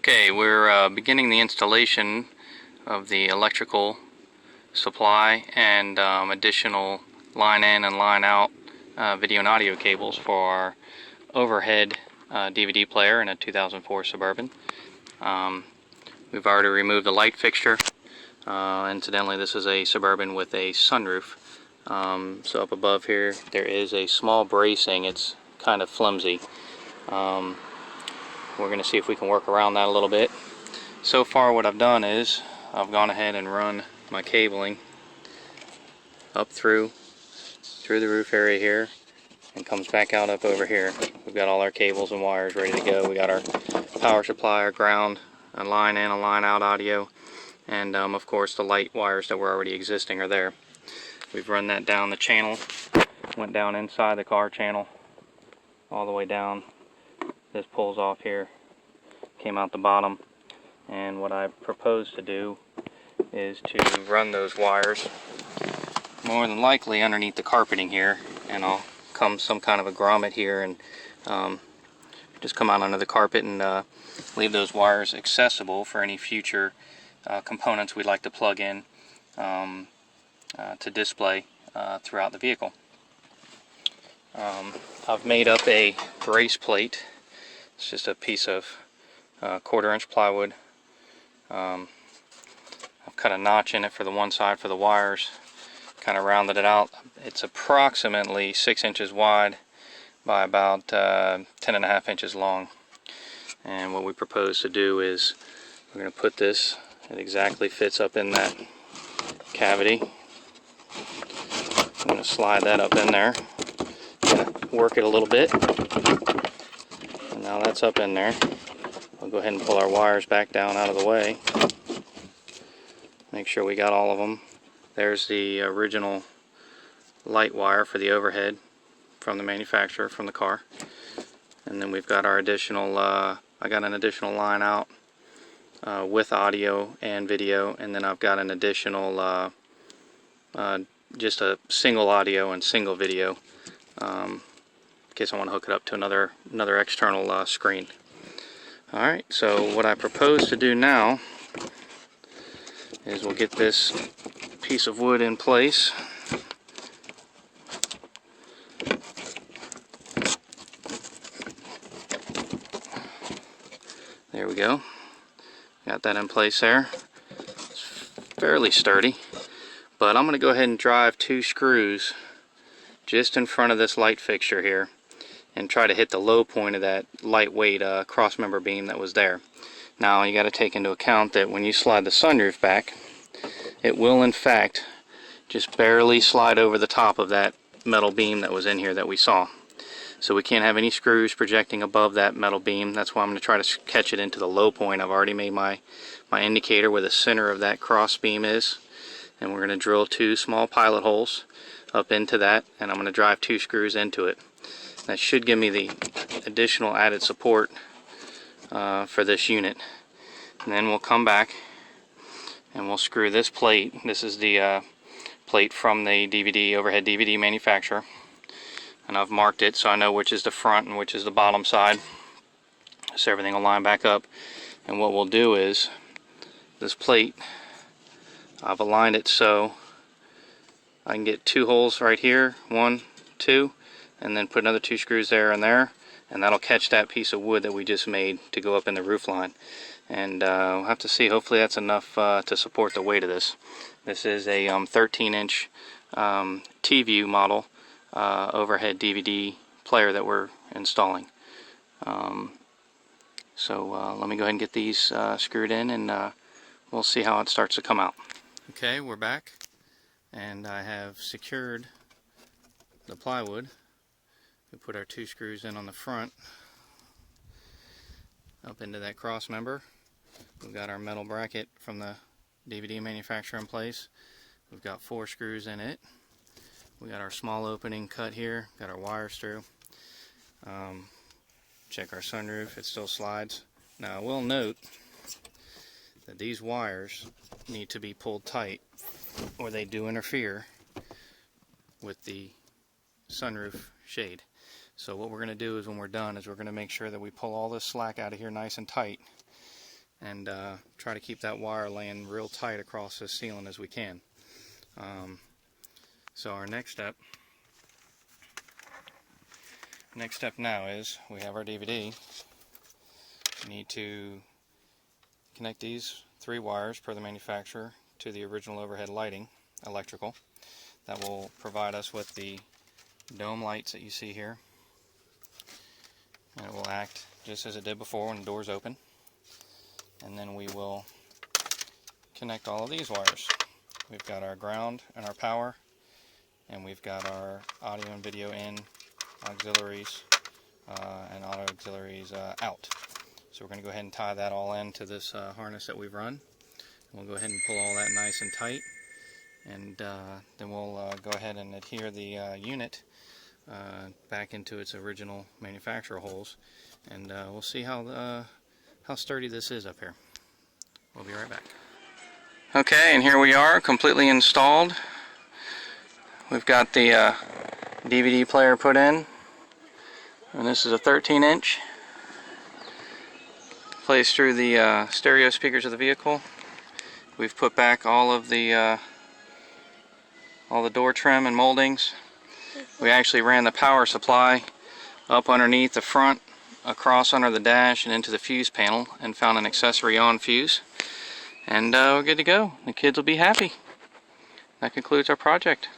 Okay, we're beginning the installation of the electrical supply and additional line in and line out video and audio cables for our overhead DVD player in a 2004 Suburban. We've already removed the light fixture. Incidentally, this is a Suburban with a sunroof. So up above here there is a small bracing. It's kind of flimsy. We're going to see if we can work around that a little bit. So far what I've done is I've gone ahead and run my cabling up through the roof area here and comes back out up over here. We've got all our cables and wires ready to go. We got our power supply, our ground, a line in, a line out audio, and of course the light wires that were already existing are there. We've run that down the channel, went down inside the car channel all the way down. This pulls off here, came out the bottom, and what I propose to do is to run those wires more than likely underneath the carpeting here, and I'll come some kind of a grommet here and just come out under the carpet and leave those wires accessible for any future components we'd like to plug in to display throughout the vehicle. I've made up a brace plate. It's just a piece of 1/4 inch plywood. I've cut a notch in it for the one side for the wires, kind of rounded it out. It's approximately 6 inches wide by about 10.5 inches long. And what we propose to do is we're going to put this, it exactly fits up in that cavity. I'm going to slide that up in there, work it a little bit. Now that's up in there. We'll go ahead and pull our wires back down out of the way. Make sure we got all of them. There's the original light wire for the overhead from the manufacturer, from the car. And then we've got our additional, I got an additional line out with audio and video, and then I've got an additional, just a single audio and single video. In case I want to hook it up to another external screen. Alright, so what I propose to do now is we'll get this piece of wood in place. There we go. Got that in place there. It's fairly sturdy, but I'm going to go ahead and drive 2 screws just in front of this light fixture here and try to hit the low point of that lightweight cross member beam that was there. Now you got to take into account that when you slide the sunroof back, it will in fact just barely slide over the top of that metal beam that was in here that we saw. So we can't have any screws projecting above that metal beam. That's why I'm going to try to catch it into the low point. I've already made my indicator where the center of that cross beam is, and we're going to drill 2 small pilot holes up into that, and I'm going to drive 2 screws into it. That should give me the additional added support for this unit. And then we'll come back and we'll screw this plate. This is the plate from the DVD, overhead DVD manufacturer, and I've marked it so I know which is the front and which is the bottom side, so everything will line back up. And what we'll do is this plate, I've aligned it so I can get 2 holes right here, 1, 2, and then put another 2 screws there, and that'll catch that piece of wood that we just made to go up in the roof line. And we'll have to see, hopefully that's enough to support the weight of this. This is a 13-inch TVIEW model overhead DVD player that we're installing. So let me go ahead and get these screwed in, and we'll see how it starts to come out. Okay, we're back, and I have secured the plywood. We put our 2 screws in on the front up into that cross member. We've got our metal bracket from the DVD manufacturer in place. We've got 4 screws in it. We got our small opening cut here, got our wires through. Check our sunroof, it still slides. Now I will note that these wires need to be pulled tight or they do interfere with the sunroof shade. So what we're going to do is when we're done is we're going to make sure that we pull all this slack out of here nice and tight, and try to keep that wire laying real tight across the ceiling as we can. So our next step now is we have our DVD. We need to connect these 3 wires per the manufacturer to the original overhead lighting, electrical. That will provide us with the dome lights that you see here. And it will act just as it did before when the doors open. And then we will connect all of these wires. We've got our ground and our power, and we've got our audio and video in, auxiliaries, and auto auxiliaries out. So we're going to go ahead and tie that all into this harness that we've run. We'll go ahead and pull all that nice and tight, and then we'll go ahead and adhere the unit back into its original manufacturer holes, and we'll see how sturdy this is up here. We'll be right back. Okay, and here we are, completely installed. We've got the DVD player put in, and this is a 13-inch. Plays through the stereo speakers of the vehicle. We've put back all the door trim and moldings. We actually ran the power supply up underneath the front, across under the dash, and into the fuse panel, and found an accessory on fuse. And we're good to go. The kids will be happy. That concludes our project.